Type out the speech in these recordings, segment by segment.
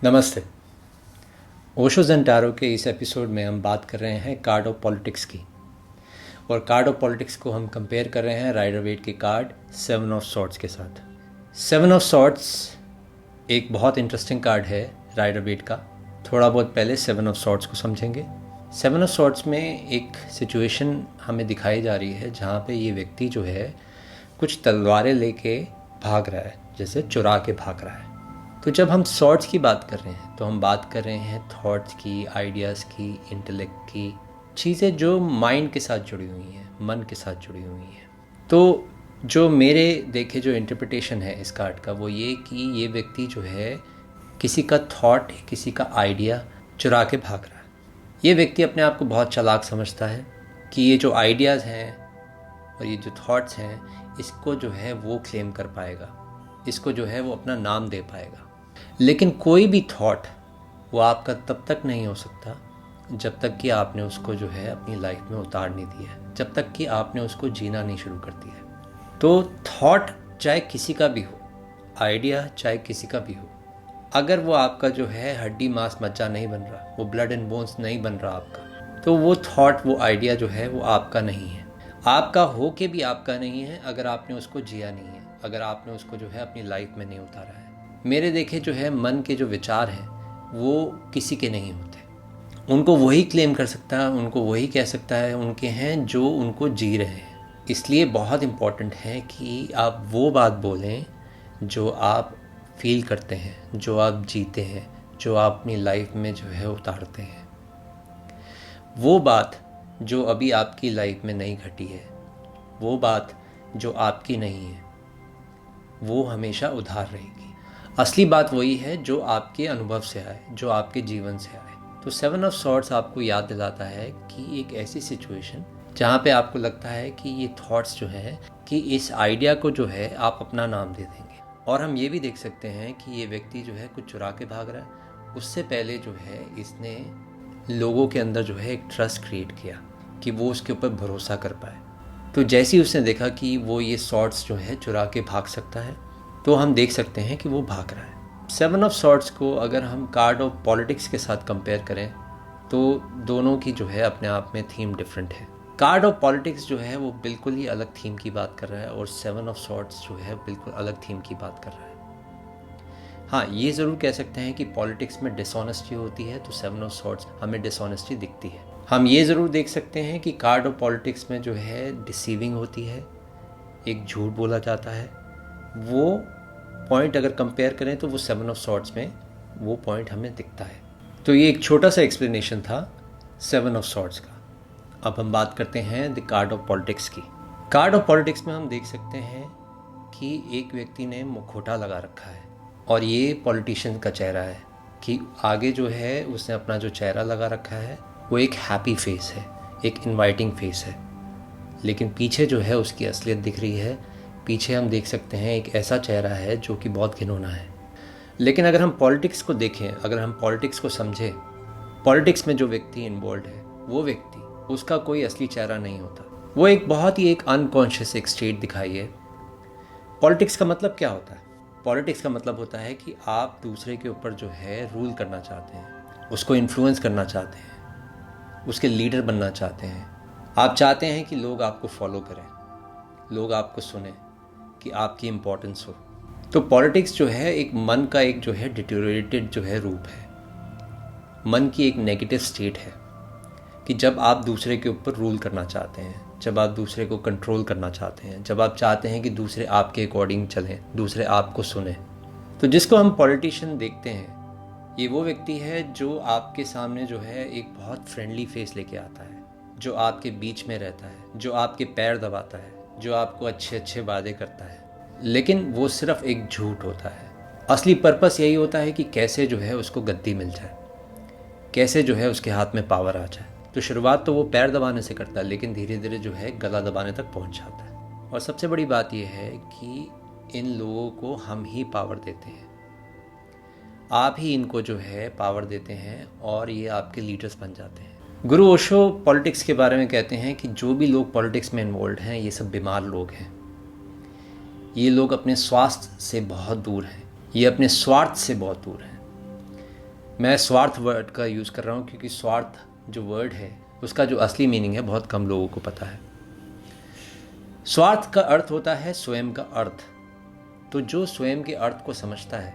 नमस्ते। ओशो ज़ेंटारो के इस एपिसोड में हम बात कर रहे हैं कार्ड ऑफ पॉलिटिक्स की। और कार्ड ऑफ पॉलिटिक्स को हम कंपेयर कर रहे हैं राइडर वेट के कार्ड 7 ऑफ सॉर्ड्स के साथ। 7 ऑफ सॉर्ड्स एक बहुत इंटरेस्टिंग कार्ड है राइडर वेट का। थोड़ा बहुत पहले 7 ऑफ सॉर्ड्स को समझेंगे। 7 ऑफ सॉर्ड्स में एक सिचुएशन हमें दिखाई जा रही है जहाँ पे ये व्यक्ति जो है कुछ तलवारें लेके भाग रहा है, जैसे चुरा के भाग रहा है। तो जब हम सॉर्ड्स की बात कर रहे हैं तो हम बात कर रहे हैं थॉट्स की, आइडियाज़ की, इंटेलेक्ट की, चीज़ें जो माइंड के साथ जुड़ी हुई हैं, मन के साथ जुड़ी हुई हैं। तो जो मेरे देखे जो इंटरप्रिटेशन है इस कार्ड का वो ये कि ये व्यक्ति जो है किसी का थॉट, किसी का आइडिया चुरा के भाग रहा है। ये व्यक्ति अपने आप को बहुत चालाक समझता है कि ये जो आइडियाज़ हैं और ये जो थॉट्स हैं इसको जो है वो क्लेम कर पाएगा, इसको जो है वो अपना नाम दे पाएगा। लेकिन कोई भी थॉट वो आपका तब तक नहीं हो सकता जब तक कि आपने उसको जो है अपनी लाइफ में उतार नहीं दिया है, जब तक कि आपने उसको जीना नहीं शुरू कर दिया है। तो थॉट चाहे किसी का भी हो, आइडिया चाहे किसी का भी हो, अगर वो आपका जो है हड्डी मांस मज्जा नहीं बन रहा, वो ब्लड एंड बोन्स नहीं बन रहा आपका, तो वो थॉट, वो आइडिया जो है वो आपका नहीं है। आपका हो के भी आपका नहीं है अगर आपने उसको जिया नहीं है, अगर आपने उसको जो है अपनी लाइफ में नहीं उतारा है। मेरे देखे जो है मन के जो विचार हैं वो किसी के नहीं होते। उनको वही क्लेम कर सकता है, उनको वही कह सकता है उनके हैं जो उनको जी रहे हैं। इसलिए बहुत इम्पॉर्टेंट है कि आप वो बात बोलें जो आप फील करते हैं, जो आप जीते हैं, जो आप अपनी लाइफ में जो है उतारते हैं। वो बात जो अभी आपकी लाइफ में नहीं घटी है, वो बात जो आपकी नहीं है, वो हमेशा उधार रहेगी। असली बात वही है जो आपके अनुभव से आए, जो आपके जीवन से आए। तो 7 ऑफ सॉर्ड्स आपको याद दिलाता है कि एक ऐसी सिचुएशन जहाँ पे आपको लगता है कि ये थॉट्स जो हैं कि इस आइडिया को जो है आप अपना नाम दे देंगे। और हम ये भी देख सकते हैं कि ये व्यक्ति जो है कुछ चुरा के भाग रहा है। उससे पहले जो है इसने लोगों के अंदर जो है एक ट्रस्ट क्रिएट किया कि वो उसके ऊपर भरोसा कर पाए। तो जैसे ही उसने देखा कि वो ये सॉर्ड्स जो है चुरा के भाग सकता है, तो हम देख सकते हैं कि वो भाग रहा है। 7 ऑफ सॉर्ड्स को अगर हम कार्ड ऑफ पॉलिटिक्स के साथ कंपेयर करें तो दोनों की जो है अपने आप में थीम डिफरेंट है। कार्ड ऑफ पॉलिटिक्स जो है वो बिल्कुल ही अलग थीम की बात कर रहा है और 7 ऑफ सॉर्ड्स जो है बिल्कुल अलग थीम की बात कर रहा है। हाँ, ये ज़रूर कह सकते हैं कि पॉलिटिक्स में डिसऑनेस्टी होती है तो 7 ऑफ सॉर्ड्स हमें डिसऑनेस्टी दिखती है। हम ये ज़रूर देख सकते हैं कि कार्ड ऑफ पॉलिटिक्स में जो है डिसीविंग होती है, एक झूठ बोला जाता है। वो पॉइंट अगर कंपेयर करें तो वो 7 ऑफ सॉर्ड्स में वो पॉइंट हमें दिखता है। तो ये एक छोटा सा एक्सप्लेनेशन था 7 ऑफ सॉर्ड्स का। अब हम बात करते हैं द कार्ड ऑफ पॉलिटिक्स की। कार्ड ऑफ पॉलिटिक्स में हम देख सकते हैं कि एक व्यक्ति ने मुखौटा लगा रखा है और ये पॉलिटिशियन का चेहरा है कि आगे जो है उसने अपना जो चेहरा लगा रखा है वो एक हैप्पी फेस है, एक इनवाइटिंग फेस है। लेकिन पीछे जो है उसकी असलियत दिख रही है। पीछे हम देख सकते हैं एक ऐसा चेहरा है जो कि बहुत घिनौना है। लेकिन अगर हम पॉलिटिक्स को देखें, अगर हम पॉलिटिक्स को समझें, पॉलिटिक्स में जो व्यक्ति इन्वॉल्व है वो व्यक्ति, उसका कोई असली चेहरा नहीं होता। वो एक बहुत ही एक अनकॉन्शियस एक स्टेट दिखाई है। पॉलिटिक्स का मतलब क्या होता है? पॉलिटिक्स का मतलब होता है कि आप दूसरे के ऊपर जो है रूल करना चाहते हैं, उसको इन्फ्लुएंस करना चाहते हैं, उसके लीडर बनना चाहते हैं। आप चाहते हैं कि लोग आपको फॉलो करें, लोग आपको सुने, कि आपकी इम्पोर्टेंस हो। तो पॉलिटिक्स जो है एक मन का एक जो है डिटेरियोरेटेड जो है रूप है, मन की एक नेगेटिव स्टेट है कि जब आप दूसरे के ऊपर रूल करना चाहते हैं, जब आप दूसरे को कंट्रोल करना चाहते हैं, जब आप चाहते हैं कि दूसरे आपके अकॉर्डिंग चलें, दूसरे आपको सुने। तो जिसको हम पॉलिटिशियन देखते हैं, ये वो व्यक्ति है जो आपके सामने जो है एक बहुत फ्रेंडली फेस लेके आता है, जो आपके बीच में रहता है, जो आपके पैर दबाता है, जो आपको अच्छे अच्छे वादे करता है। लेकिन वो सिर्फ एक झूठ होता है। असली पर्पस यही होता है कि कैसे जो है उसको गद्दी मिल जाए, कैसे जो है उसके हाथ में पावर आ जाए। तो शुरुआत तो वो पैर दबाने से करता है, लेकिन धीरे धीरे जो है गला दबाने तक पहुंच जाता है। और सबसे बड़ी बात यह है कि इन लोगों को हम ही पावर देते हैं, आप ही इनको जो है पावर देते हैं और ये आपके लीडर्स बन जाते हैं। गुरु ओशो पॉलिटिक्स के बारे में कहते हैं कि जो भी लोग पॉलिटिक्स में इन्वॉल्व हैं ये सब बीमार लोग हैं। ये लोग अपने स्वास्थ्य से बहुत दूर हैं, ये अपने स्वार्थ से बहुत दूर हैं। मैं स्वार्थ वर्ड का यूज़ कर रहा हूँ क्योंकि स्वार्थ जो वर्ड है उसका जो असली मीनिंग है बहुत कम लोगों को पता है। स्वार्थ का अर्थ होता है स्वयं का अर्थ। तो जो स्वयं के अर्थ को समझता है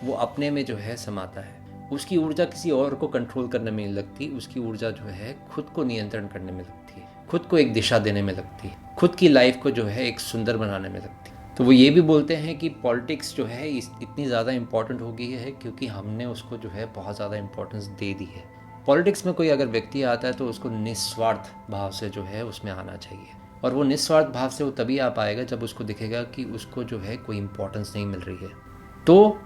वो अपने में जो है समाता है। उसकी ऊर्जा किसी और को कंट्रोल करने में नहीं लगती, उसकी ऊर्जा जो है खुद को नियंत्रण करने में लगती है, खुद को एक दिशा देने में लगती है, खुद की लाइफ को जो है एक सुंदर बनाने में लगती है। तो वो ये भी बोलते हैं कि पॉलिटिक्स जो है इतनी ज़्यादा इम्पॉर्टेंट हो गई है क्योंकि हमने उसको जो है बहुत ज़्यादा इम्पोर्टेंस दे दी है। पॉलिटिक्स में कोई अगर व्यक्ति आता है तो उसको निस्वार्थ भाव से जो है उसमें आना चाहिए, और वो निस्वार्थ भाव से वो तभी आ पाएगा जब उसको दिखेगा कि उसको जो है कोई इम्पोर्टेंस नहीं मिल रही है। तो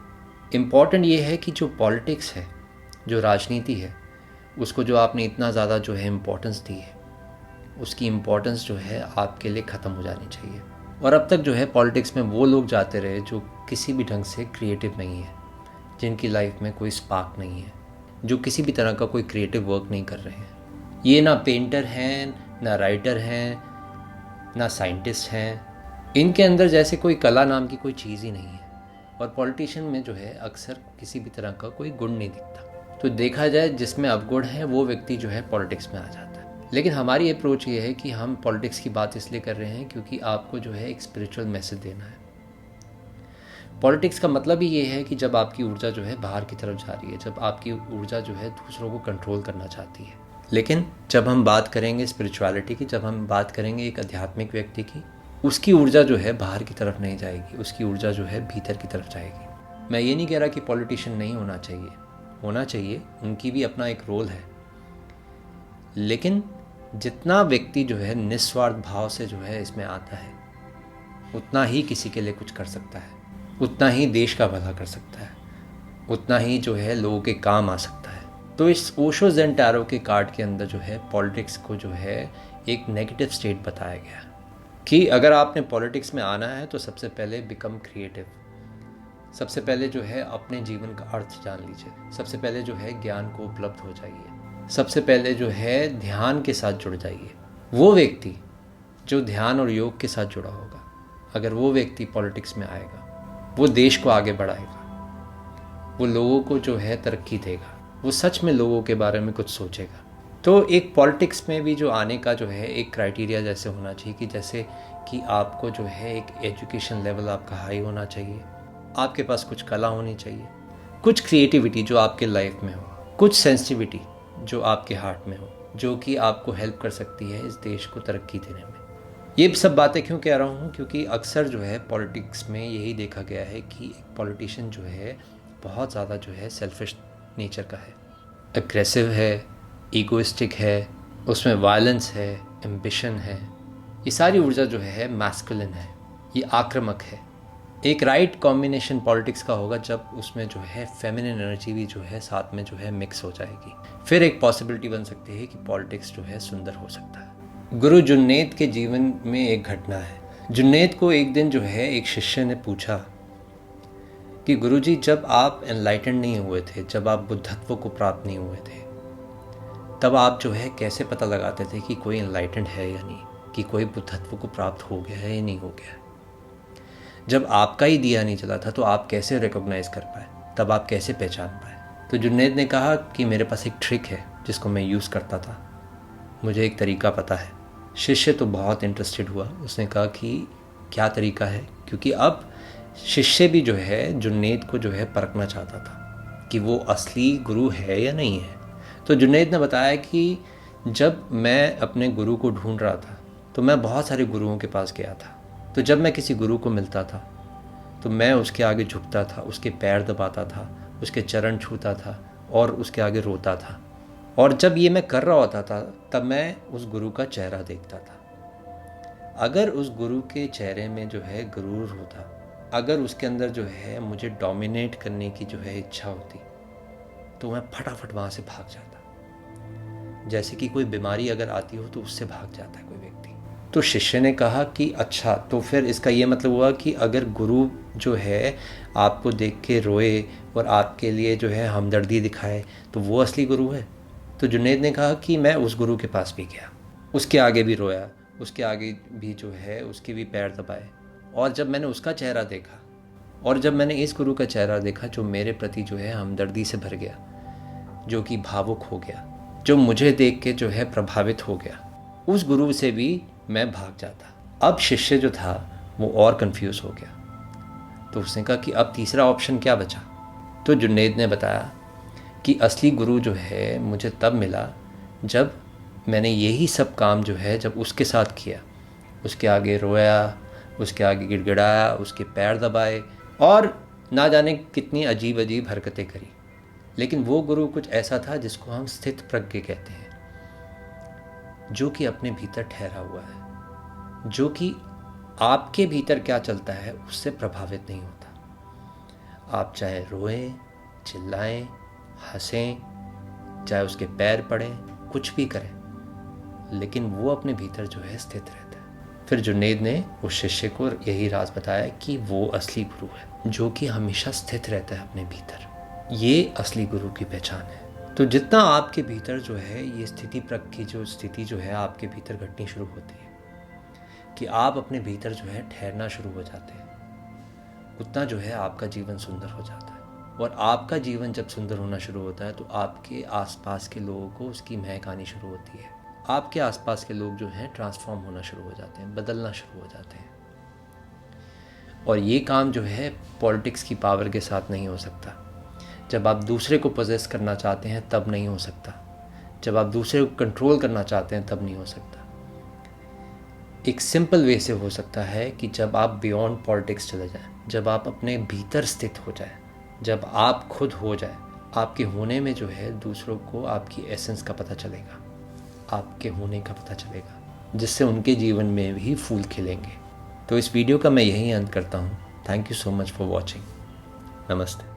इम्पॉर्टेंट ये है कि जो पॉलिटिक्स है, जो राजनीति है, उसको जो आपने इतना ज़्यादा जो है इम्पोर्टेंस दी है, उसकी इम्पोर्टेंस जो है आपके लिए ख़त्म हो जानी चाहिए। और अब तक जो है पॉलिटिक्स में वो लोग जाते रहे जो किसी भी ढंग से क्रिएटिव नहीं है, जिनकी लाइफ में कोई स्पार्क नहीं है, जो किसी भी तरह का कोई क्रिएटिव वर्क नहीं कर रहे हैं। ये ना पेंटर हैं, ना राइटर हैं, ना साइंटिस्ट हैं। इनके अंदर जैसे कोई कला नाम की कोई चीज़ ही नहीं है। और पॉलिटिशियन में जो है अक्सर किसी भी तरह का कोई गुण नहीं दिखता। तो देखा जाए जिसमें अवगुण है वो व्यक्ति जो है पॉलिटिक्स में आ जाता है। लेकिन हमारी अप्रोच ये है कि हम पॉलिटिक्स की बात इसलिए कर रहे हैं क्योंकि आपको जो है एक स्पिरिचुअल मैसेज देना है। पॉलिटिक्स का मतलब ही ये है कि जब आपकी ऊर्जा जो है बाहर की तरफ जा रही है, जब आपकी ऊर्जा जो है दूसरों को कंट्रोल करना चाहती है। लेकिन जब हम बात करेंगे स्पिरिचुअलिटी की, जब हम बात करेंगे एक आध्यात्मिक व्यक्ति की, उसकी ऊर्जा जो है बाहर की तरफ नहीं जाएगी, उसकी ऊर्जा जो है भीतर की तरफ जाएगी। मैं ये नहीं कह रहा कि पॉलिटिशियन नहीं होना चाहिए, होना चाहिए, उनकी भी अपना एक रोल है। लेकिन जितना व्यक्ति जो है निस्वार्थ भाव से जो है इसमें आता है, उतना ही किसी के लिए कुछ कर सकता है, उतना ही देश का भला कर सकता है, उतना ही जो है लोगों के काम आ सकता है। तो इस ओशो ज़ेन टैरो के कार्ड के अंदर जो है पॉलिटिक्स को जो है एक नेगेटिव स्टेट बताया गया कि अगर आपने पॉलिटिक्स में आना है तो सबसे पहले बिकम क्रिएटिव। सबसे पहले जो है अपने जीवन का अर्थ जान लीजिए, सबसे पहले जो है ज्ञान को उपलब्ध हो जाइए, सबसे पहले जो है ध्यान के साथ जुड़ जाइए। वो व्यक्ति जो ध्यान और योग के साथ जुड़ा होगा, अगर वो व्यक्ति पॉलिटिक्स में आएगा, वो देश को आगे बढ़ाएगा, वो लोगों को जो है तरक्की देगा, वो सच में लोगों के बारे में कुछ सोचेगा। तो एक पॉलिटिक्स में भी जो आने का जो है एक क्राइटेरिया जैसे होना चाहिए कि जैसे कि आपको जो है एक एजुकेशन लेवल आपका हाई होना चाहिए, आपके पास कुछ कला होनी चाहिए, कुछ क्रिएटिविटी जो आपके लाइफ में हो, कुछ सेंसिटिविटी जो आपके हार्ट में हो, जो कि आपको हेल्प कर सकती है इस देश को तरक्की देने में। ये सब बातें क्यों कह रहा हूँ? क्योंकि अक्सर जो है पॉलिटिक्स में यही देखा गया है कि एक पॉलिटिशियन जो है बहुत ज़्यादा जो है सेल्फिश नेचर का है, एग्रेसिव है, ईगोइस्टिक है, उसमें वायलेंस है, एम्बिशन है। ये सारी ऊर्जा जो है मैस्कुलिन है, ये आक्रामक है। एक राइट कॉम्बिनेशन पॉलिटिक्स का होगा जब उसमें जो है फेमिनिन एनर्जी भी जो है साथ में जो है मिक्स हो जाएगी। फिर एक पॉसिबिलिटी बन सकती है कि पॉलिटिक्स जो है सुंदर हो सकता है। गुरु जुन्नैद के जीवन में एक घटना है। जुन्नैद को एक दिन जो है एक शिष्य ने पूछा कि गुरुजी, जब आप एनलाइटेंड नहीं हुए थे, जब आप बुद्धत्व को प्राप्त नहीं हुए थे, तब आप जो है कैसे पता लगाते थे कि कोई एनलाइटेंड है या नहीं, कि कोई बुद्धत्व को प्राप्त हो गया है या नहीं हो गया? जब आपका ही दिया नहीं चला था तो आप कैसे रिकॉग्नाइज कर पाए, तब आप कैसे पहचान पाए? तो जुन्नैद ने कहा कि मेरे पास एक ट्रिक है जिसको मैं यूज़ करता था, मुझे एक तरीका पता है। शिष्य तो बहुत इंटरेस्टेड हुआ, उसने कहा कि क्या तरीका है, क्योंकि अब शिष्य भी जो है जुन्नैद को जो है परखना चाहता था कि वो असली गुरु है या नहीं है। तो जुन्नैद ने बताया कि जब मैं अपने गुरु को ढूंढ रहा था तो मैं बहुत सारे गुरुओं के पास गया था। तो जब मैं किसी गुरु को मिलता था तो मैं उसके आगे झुकता था, उसके पैर दबाता था, उसके चरण छूता था और उसके आगे रोता था। और जब ये मैं कर रहा होता था तब मैं उस गुरु का चेहरा देखता था। अगर उस गुरु के चेहरे में जो है गुरूर होता, अगर उसके अंदर जो है मुझे डोमिनेट करने की जो है इच्छा होती, तो मैं फटाफट वहाँ से भाग जाता। जैसे कि कोई बीमारी अगर आती हो तो उससे भाग जाता है कोई व्यक्ति। तो शिष्य ने कहा कि अच्छा, तो फिर इसका ये मतलब हुआ कि अगर गुरु जो है आपको देख के रोए और आपके लिए जो है हमदर्दी दिखाए तो वो असली गुरु है? तो जुन्नैद ने कहा कि मैं उस गुरु के पास भी गया, उसके आगे भी रोया, उसके आगे भी जो है उसके भी पैर दबाए, और जब मैंने उसका चेहरा देखा और जब मैंने इस गुरु का चेहरा देखा जो मेरे प्रति जो है हमदर्दी से भर गया, जो कि भावुक हो गया, जो मुझे देख के जो है प्रभावित हो गया, उस गुरु से भी मैं भाग जाता। अब शिष्य जो था वो और कंफ्यूज हो गया, तो उसने कहा कि अब तीसरा ऑप्शन क्या बचा। तो जुनैद ने बताया कि असली गुरु जो है मुझे तब मिला जब मैंने यही सब काम जो है जब उसके साथ किया, उसके आगे रोया, उसके आगे गिड़गिड़ाया, उसके पैर दबाए और ना जाने कितनी अजीब अजीब हरकतें करी। लेकिन वो गुरु कुछ ऐसा था जिसको हम स्थित प्रज्ञ कहते हैं, जो कि अपने भीतर ठहरा हुआ है, जो कि आपके भीतर क्या चलता है उससे प्रभावित नहीं होता। आप चाहे रोएं, चिल्लाएं, हंसें, चाहे उसके पैर पड़ें, कुछ भी करें, लेकिन वो अपने भीतर जो है स्थित रहता है। फिर जुनैद ने उस शिष्य को यही राज बताया कि वो असली गुरु है, जो कि हमेशा स्थित रहता है अपने भीतर। ये असली गुरु की पहचान है। तो जितना आपके भीतर जो है ये स्थिति प्रज्ञ की जो स्थिति जो है आपके भीतर घटनी शुरू होती है कि आप अपने भीतर जो है ठहरना शुरू हो जाते हैं, उतना जो है आपका जीवन सुंदर हो जाता है। और आपका जीवन जब सुंदर होना शुरू होता है तो आपके आसपास के लोगों को उसकी महक आनी शुरू होती है। आपके आसपास के लोग जो हैं ट्रांसफॉर्म होना शुरू हो जाते हैं, बदलना शुरू हो जाते हैं। और ये काम जो है पॉलिटिक्स की पावर के साथ नहीं हो सकता। जब आप दूसरे को पोजेस करना चाहते हैं तब नहीं हो सकता, जब आप दूसरे को कंट्रोल करना चाहते हैं तब नहीं हो सकता। एक सिंपल वे से हो सकता है कि जब आप बियॉन्ड पॉलिटिक्स चले जाएं, जब आप अपने भीतर स्थित हो जाएं, जब आप खुद हो जाएं, आपके होने में जो है दूसरों को आपकी एसेंस का पता चलेगा, आपके होने का पता चलेगा, जिससे उनके जीवन में भी फूल खिलेंगे। तो इस वीडियो का मैं यही अंत करता हूँ। Thank you so much for watching. नमस्ते।